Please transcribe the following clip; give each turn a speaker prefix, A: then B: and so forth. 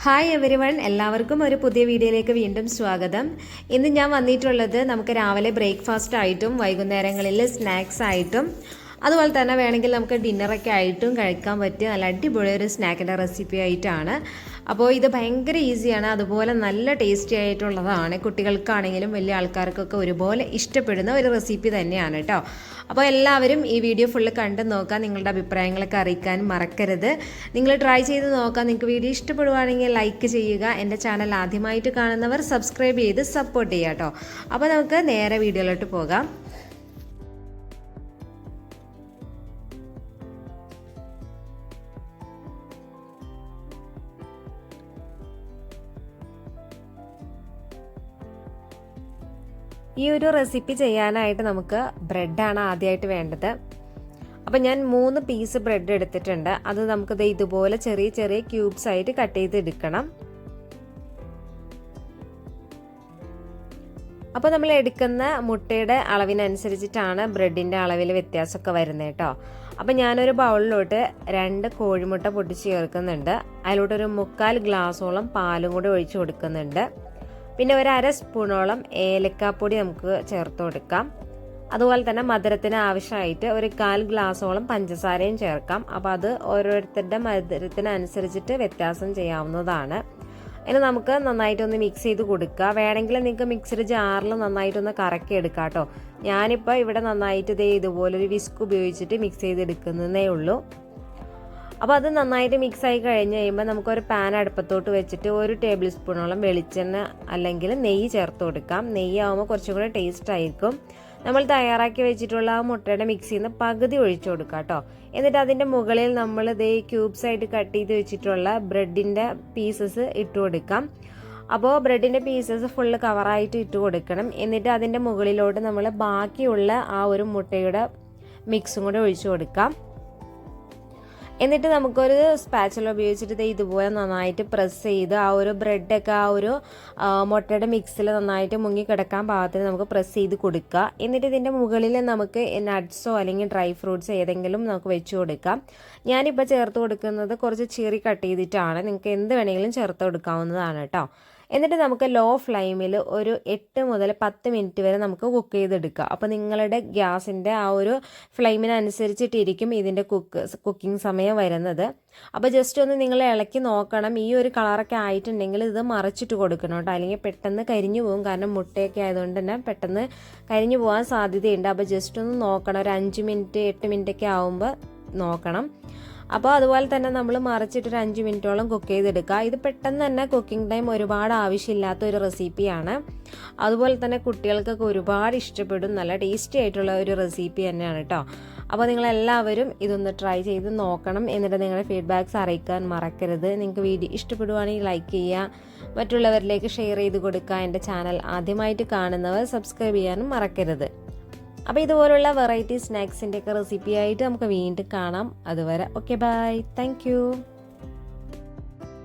A: Hi everyone, എല്ലാവർക്കും ഒരു പുതിയ വീഡിയോയിലേക്ക് വീണ്ടും സ്വാഗതം. ഇന്ന് ഞാൻ വന്നിട്ടുള്ളത് നമുക്ക് രാവിലെ ബ്രേക്ക്ഫാസ്റ്റ് ആയിട്ടും വൈകുന്നേരങ്ങളിൽ സ്നാക്സ് ആയിട്ടും അതുപോലെ തന്നെ വേണമെങ്കിൽ നമുക്ക് ഡിന്നറൊക്കെ ആയിട്ടും കഴിക്കാൻ പറ്റിയ നല്ല അടിപൊളി ഒരു സ്നാക്കിൻ്റെ റെസിപ്പി ആയിട്ടാണ്. അപ്പോൾ ഇത് ഭയങ്കര ഈസിയാണ്, അതുപോലെ നല്ല ടേസ്റ്റി ആയിട്ടുള്ളതാണ്. കുട്ടികൾക്കാണെങ്കിലും വലിയ ആൾക്കാർക്കൊക്കെ ഒരുപോലെ ഇഷ്ടപ്പെടുന്ന ഒരു റെസിപ്പി തന്നെയാണ് കേട്ടോ. അപ്പോൾ എല്ലാവരും ഈ വീഡിയോ ഫുള്ള് കണ്ട് നോക്കാം, നിങ്ങളുടെ അഭിപ്രായങ്ങളൊക്കെ അറിയിക്കാൻ മറക്കരുത്. നിങ്ങൾ ട്രൈ ചെയ്ത് നോക്കാം. നിങ്ങൾക്ക് വീഡിയോ ഇഷ്ടപ്പെടുവാണെങ്കിൽ ലൈക്ക് ചെയ്യുക. എൻ്റെ ചാനൽ ആദ്യമായിട്ട് കാണുന്നവർ സബ്സ്ക്രൈബ് ചെയ്ത് സപ്പോർട്ട് ചെയ്യുക കേട്ടോ. അപ്പോൾ നമുക്ക് നേരെ വീഡിയോയിലോട്ട് പോകാം. ഈ ഒരു റെസിപ്പി ചെയ്യാനായിട്ട് നമുക്ക് ബ്രെഡാണ് ആദ്യമായിട്ട് വേണ്ടത്. അപ്പം ഞാൻ 3 പീസ് ബ്രെഡ് എടുത്തിട്ടുണ്ട്. അത് നമുക്കിത് ഇതുപോലെ ചെറിയ ചെറിയ ക്യൂബ്സ് ആയിട്ട് കട്ട് ചെയ്തെടുക്കണം. അപ്പോൾ നമ്മൾ എടുക്കുന്ന മുട്ടയുടെ അളവിനനുസരിച്ചിട്ടാണ് ബ്രെഡിൻ്റെ അളവിൽ വ്യത്യാസമൊക്കെ വരുന്നത് കേട്ടോ. അപ്പം ഞാനൊരു ബൗളിലോട്ട് 2 കോഴിമുട്ട പൊട്ടിച്ച് ചേർക്കുന്നുണ്ട്. അതിലോട്ടൊരു 1/4 ഗ്ലാസോളം പാലും കൂടി ഒഴിച്ചു കൊടുക്കുന്നുണ്ട്. പിന്നെ ഒരു 1/2 സ്പൂണോളം ഏലക്കാപ്പൊടി നമുക്ക് ചേർത്ത് കൊടുക്കാം. അതുപോലെ തന്നെ മധുരത്തിന് ആവശ്യമായിട്ട് ഒരു 1/4 ഗ്ലാസോളം പഞ്ചസാരയും ചേർക്കാം. അപ്പോൾ അത് ഓരോരുത്തരുടെ മധുരത്തിനനുസരിച്ചിട്ട് വ്യത്യാസം ചെയ്യാവുന്നതാണ്. ഇനി നമുക്ക് നന്നായിട്ടൊന്ന് മിക്സ് ചെയ്ത് കൊടുക്കുക. വേണമെങ്കിൽ നിങ്ങൾക്ക് മിക്സിയുടെ ജാറിൽ നന്നായിട്ടൊന്ന് കറക്കി എടുക്കാം കേട്ടോ. ഞാനിപ്പോൾ ഇവിടെ നന്നായിട്ട് ഇതുപോലൊരു വിസ്ക് ഉപയോഗിച്ചിട്ട് മിക്സ് ചെയ്തെടുക്കുന്നതേ ഉള്ളൂ. അപ്പോൾ അത് നന്നായിട്ട് മിക്സ് ആയി കഴിഞ്ഞ് കഴിയുമ്പോൾ നമുക്കൊരു പാൻ അടുപ്പത്തോട്ട് വെച്ചിട്ട് 1 ടേബിൾ സ്പൂണോളം വെളിച്ചെണ്ണ അല്ലെങ്കിൽ നെയ്യ് ചേർത്ത് കൊടുക്കാം. നെയ്യ് ആകുമ്പോൾ കുറച്ചും കൂടെ ടേസ്റ്റ് ആയിരിക്കും. നമ്മൾ തയ്യാറാക്കി വെച്ചിട്ടുള്ള ആ മുട്ടയുടെ മിക്സിയിൽ നിന്ന് പകുതി ഒഴിച്ചു കൊടുക്കാം കേട്ടോ. എന്നിട്ട് അതിൻ്റെ മുകളിൽ നമ്മൾ ക്യൂബ്സ് ആയിട്ട് കട്ട് ചെയ്ത് വെച്ചിട്ടുള്ള ബ്രെഡിൻ്റെ പീസസ് ഇട്ട് കൊടുക്കാം. അപ്പോൾ ബ്രെഡിൻ്റെ പീസസ് ഫുള്ള് കവറായിട്ട് ഇട്ട് കൊടുക്കണം. എന്നിട്ട് അതിൻ്റെ മുകളിലോട്ട് നമ്മൾ ബാക്കിയുള്ള ആ ഒരു മുട്ടയുടെ മിക്സും കൂടെ ഒഴിച്ചു കൊടുക്കാം. എന്നിട്ട് നമുക്കൊരു സ്പാച്ചുല ഉപയോഗിച്ചിട്ട് ഇതുപോലെ നന്നായിട്ട് പ്രസ് ചെയ്ത് ആ ഒരു ബ്രെഡൊക്കെ ആ ഒരു മുട്ടയുടെ മിക്സിൽ നന്നായിട്ട് മുങ്ങി കിടക്കാൻ പാകത്തിന് നമുക്ക് പ്രസ് ചെയ്ത് കൊടുക്കുക. എന്നിട്ട് ഇതിൻ്റെ മുകളിൽ നമുക്ക് നട്ട്സോ അല്ലെങ്കിൽ ഡ്രൈ ഫ്രൂട്ട്സോ ഏതെങ്കിലും നമുക്ക് വെച്ച് കൊടുക്കാം. ഞാനിപ്പോൾ ചേർത്ത് കൊടുക്കുന്നത് കുറച്ച് ചെറി കട്ട് ചെയ്തിട്ടാണ്. നിങ്ങൾക്ക് എന്ത് വേണമെങ്കിലും ചേർത്ത് കൊടുക്കാവുന്നതാണ് കേട്ടോ. എന്നിട്ട് നമുക്ക് ലോ ഫ്ലെയിമിൽ ഒരു 8 മുതൽ 10 മിനിറ്റ് വരെ നമുക്ക് കുക്ക് ചെയ്തെടുക്കുക. അപ്പോൾ നിങ്ങളുടെ ഗ്യാസിൻ്റെ ആ ഒരു ഫ്ലെയിമിനനുസരിച്ചിട്ടിരിക്കും ഇതിൻ്റെ കുക്കിംഗ് സമയം വരുന്നത്. അപ്പോൾ ജസ്റ്റ് ഒന്ന് നിങ്ങൾ ഇളക്കി നോക്കണം. ഈ ഒരു കളറൊക്കെ ആയിട്ടുണ്ടെങ്കിൽ ഇത് മറിച്ചിട്ട് കൊടുക്കണം കേട്ടോ, അല്ലെങ്കിൽ പെട്ടെന്ന് കരിഞ്ഞു പോകും. കാരണം മുട്ടയൊക്കെ ആയതുകൊണ്ട് തന്നെ പെട്ടെന്ന് കരിഞ്ഞു പോകാൻ സാധ്യതയുണ്ട്. അപ്പോൾ ജസ്റ്റ് ഒന്ന് നോക്കണം. ഒരു 5 മിനിറ്റ് 8 മിനിറ്റൊക്കെ ആകുമ്പോൾ നോക്കണം. അപ്പോൾ അതുപോലെ തന്നെ നമ്മൾ മറിച്ചിട്ടൊരു 5 മിനിറ്റോളം കുക്ക് ചെയ്തെടുക്കുക. ഇത് പെട്ടെന്ന് തന്നെ കുക്കിംഗ് ടൈം ഒരുപാട് ആവശ്യമില്ലാത്ത ഒരു റെസിപ്പിയാണ്. അതുപോലെ തന്നെ കുട്ടികൾക്കൊക്കെ ഒരുപാട് ഇഷ്ടപ്പെടും. നല്ല ടേസ്റ്റി ആയിട്ടുള്ള ഒരു റെസിപ്പി തന്നെയാണ് കേട്ടോ. അപ്പോൾ നിങ്ങളെല്ലാവരും ഇതൊന്ന് ട്രൈ ചെയ്ത് നോക്കണം. എന്നിട്ട് നിങ്ങളുടെ ഫീഡ്ബാക്ക്സ് അറിയിക്കാൻ മറക്കരുത്. നിങ്ങൾക്ക് വീഡിയോ ഇഷ്ടപ്പെടുവാണെങ്കിൽ ലൈക്ക് ചെയ്യുക, മറ്റുള്ളവരിലേക്ക് ഷെയർ ചെയ്ത് കൊടുക്കുക. എൻ്റെ ചാനൽ ആദ്യമായിട്ട് കാണുന്നവർ സബ്സ്ക്രൈബ് ചെയ്യാനും മറക്കരുത്. അപ്പോൾ ഇതുപോലുള്ള വെറൈറ്റി സ്നാക്സിൻ്റെയൊക്കെ റെസിപ്പി ആയിട്ട് നമുക്ക് വീണ്ടും കാണാം. അതുവരെ ഓക്കെ, ബൈ, താങ്ക് യു.